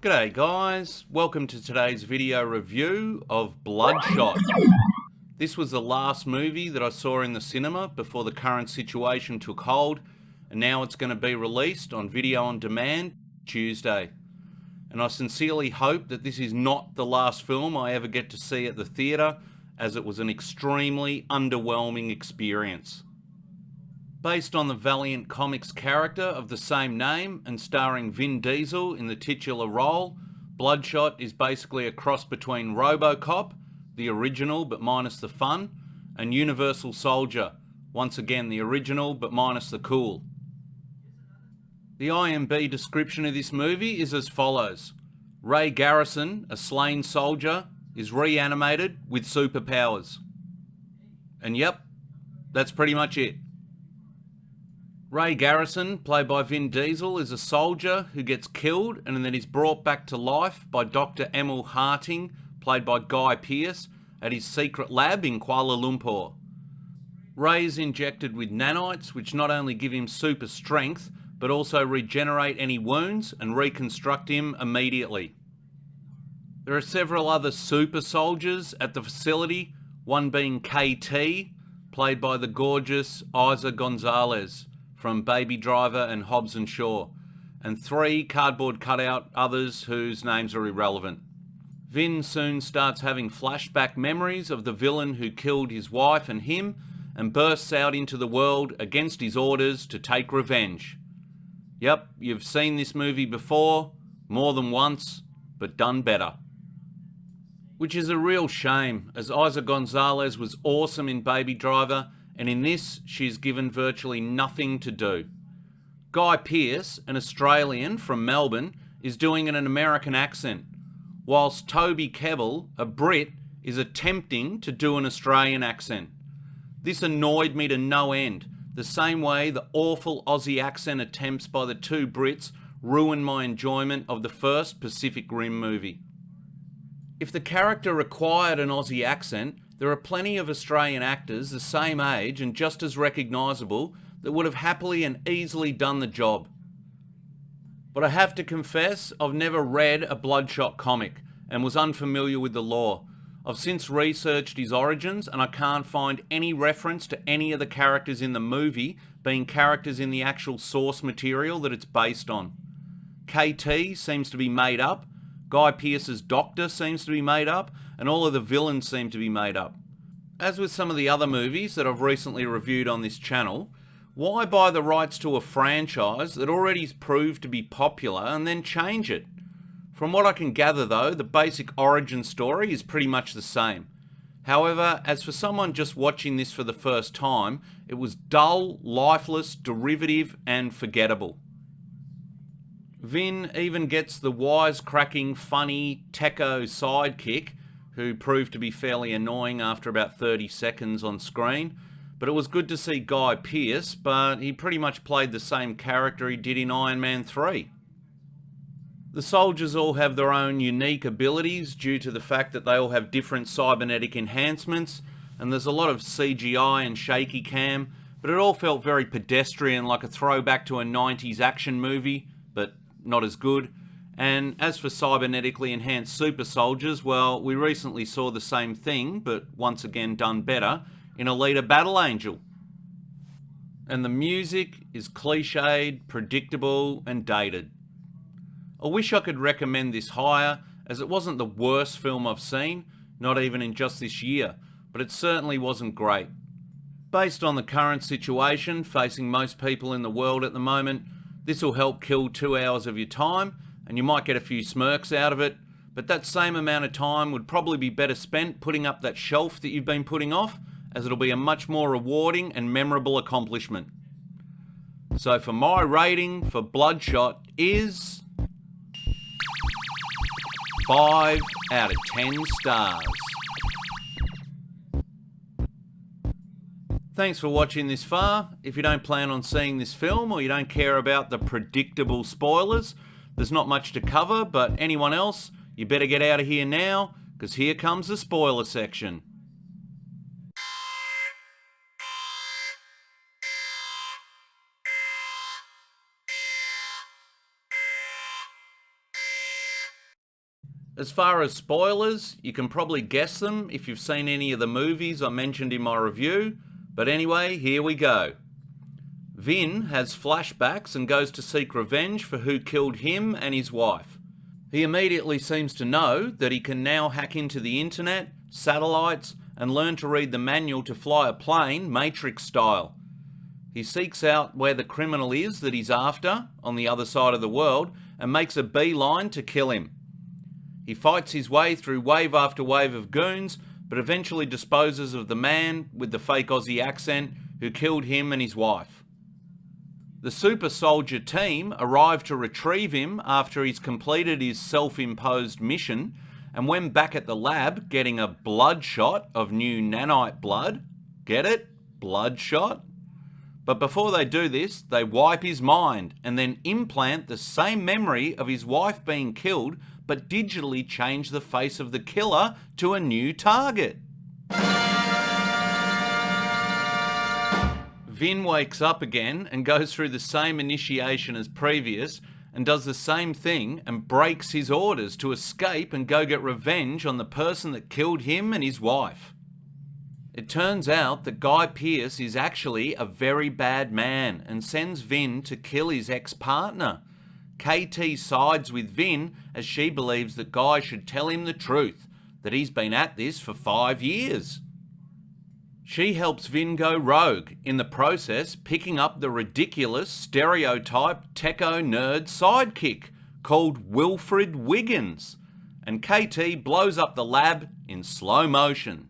G'day guys, welcome to today's video review of Bloodshot. This was the last movie that I saw in the cinema before the current situation took hold, and now it's going to be released on video on demand Tuesday. And I sincerely hope that this is not the last film I ever get to see at the theatre, as it was an extremely underwhelming experience. Based on the Valiant Comics character of the same name and starring Vin Diesel in the titular role, Bloodshot is basically a cross between RoboCop, the original but minus the fun, and Universal Soldier, once again the original but minus the cool. The IMDb description of this movie is as follows: Ray Garrison, a slain soldier, is reanimated with superpowers. And yep, that's pretty much it. Ray Garrison, played by Vin Diesel, is a soldier who gets killed and then is brought back to life by Dr. Emil Harting, played by Guy Pearce, at his secret lab in Kuala Lumpur. Ray is injected with nanites, which not only give him super strength, but also regenerate any wounds and reconstruct him immediately. There are several other super soldiers at the facility, one being KT, played by the gorgeous Isa Gonzalez from Baby Driver and Hobbs and Shaw, and 3 cardboard cutout others whose names are irrelevant. Vin soon starts having flashback memories of the villain who killed his wife and him, and bursts out into the world against his orders to take revenge. Yep, you've seen this movie before, more than once, but done better. Which is a real shame, as Isa Gonzalez was awesome in Baby Driver, and in this, she is given virtually nothing to do. Guy Pearce, an Australian from Melbourne, is doing an American accent, whilst Toby Kebbell, a Brit, is attempting to do an Australian accent. This annoyed me to no end, the same way the awful Aussie accent attempts by the 2 Brits ruined my enjoyment of the first Pacific Rim movie. If the character required an Aussie accent, there are plenty of Australian actors the same age and just as recognisable that would have happily and easily done the job. But I have to confess, I've never read a Bloodshot comic and was unfamiliar with the lore. I've since researched his origins and I can't find any reference to any of the characters in the movie being characters in the actual source material that it's based on. KT seems to be made up, Guy Pearce's doctor seems to be made up, and all of the villains seem to be made up. As with some of the other movies that I've recently reviewed on this channel, why buy the rights to a franchise that already proved to be popular and then change it? From what I can gather though, the basic origin story is pretty much the same. However, as for someone just watching this for the first time, it was dull, lifeless, derivative, and forgettable. Vin even gets the wisecracking, funny, techo sidekick, who proved to be fairly annoying after about 30 seconds on screen. But it was good to see Guy Pearce, but he pretty much played the same character he did in Iron Man 3. The soldiers all have their own unique abilities due to the fact that they all have different cybernetic enhancements, and there's a lot of CGI and shaky cam, but it all felt very pedestrian, like a throwback to a 90s action movie, but not as good. And as for cybernetically enhanced super soldiers, well, we recently saw the same thing, but once again done better, in Alita Battle Angel. And the music is cliched, predictable, and dated. I wish I could recommend this higher, as it wasn't the worst film I've seen, not even in just this year, but it certainly wasn't great. Based on the current situation facing most people in the world at the moment, this will help kill 2 hours of your time, and you might get a few smirks out of it, but that same amount of time would probably be better spent putting up that shelf that you've been putting off, as it'll be a much more rewarding and memorable accomplishment. So for my rating for Bloodshot is 5 out of 10 stars. Thanks for watching this far. If you don't plan on seeing this film or you don't care about the predictable spoilers, there's not much to cover, but anyone else, you better get out of here now, because here comes the spoiler section. As far as spoilers, you can probably guess them if you've seen any of the movies I mentioned in my review, but anyway, here we go. Vin has flashbacks and goes to seek revenge for who killed him and his wife. He immediately seems to know that he can now hack into the internet, satellites, and learn to read the manual to fly a plane, Matrix style. He seeks out where the criminal is that he's after, on the other side of the world, and makes a beeline to kill him. He fights his way through wave after wave of goons, but eventually disposes of the man with the fake Aussie accent who killed him and his wife. The super soldier team arrive to retrieve him after he's completed his self-imposed mission, and when back at the lab getting a bloodshot of new nanite blood, get it? Bloodshot? But before they do this, they wipe his mind and then implant the same memory of his wife being killed, but digitally change the face of the killer to a new target. Vin wakes up again and goes through the same initiation as previous and does the same thing and breaks his orders to escape and go get revenge on the person that killed him and his wife. It turns out that Guy Pearce is actually a very bad man and sends Vin to kill his ex-partner. KT sides with Vin as she believes that Guy should tell him the truth, that he's been at this for 5 years. She helps Vin go rogue, in the process picking up the ridiculous stereotype techo nerd sidekick called Wilfred Wiggins, and KT blows up the lab in slow motion.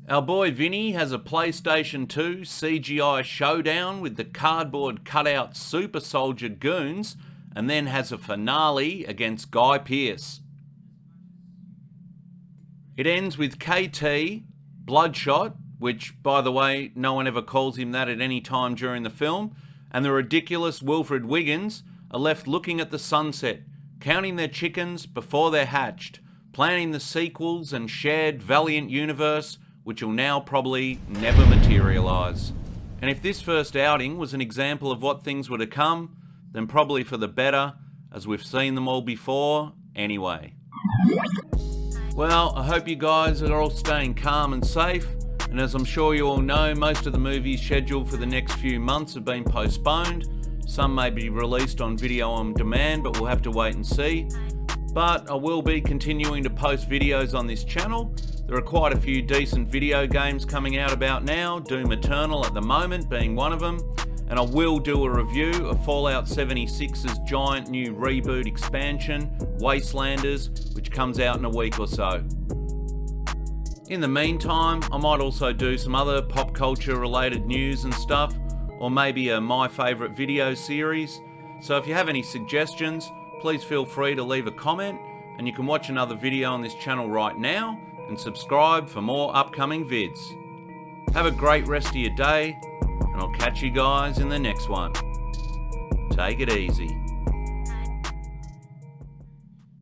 Our boy Vinny has a PlayStation 2 CGI showdown with the cardboard cutout super soldier goons, and then has a finale against Guy Pearce. It ends with KT, Bloodshot, which by the way no one ever calls him that at any time during the film, and the ridiculous Wilfred Wiggins are left looking at the sunset, counting their chickens before they're hatched, planning the sequels and shared Valiant universe, which will now probably never materialise. And if this first outing was an example of what things were to come, then probably for the better, as we've seen them all before anyway. Well, I hope you guys are all staying calm and safe, and as I'm sure you all know, most of the movies scheduled for the next few months have been postponed. Some may be released on video on demand, but we'll have to wait and see. But I will be continuing to post videos on this channel. There are quite a few decent video games coming out about now, Doom Eternal at the moment being one of them, and I will do a review of Fallout 76's giant new reboot expansion, Wastelanders, which comes out in a week or so. In the meantime, I might also do some other pop culture related news and stuff, or maybe a My Favourite Video series. So if you have any suggestions, please feel free to leave a comment, and you can watch another video on this channel right now and subscribe for more upcoming vids. Have a great rest of your day, and I'll catch you guys in the next one. Take it easy.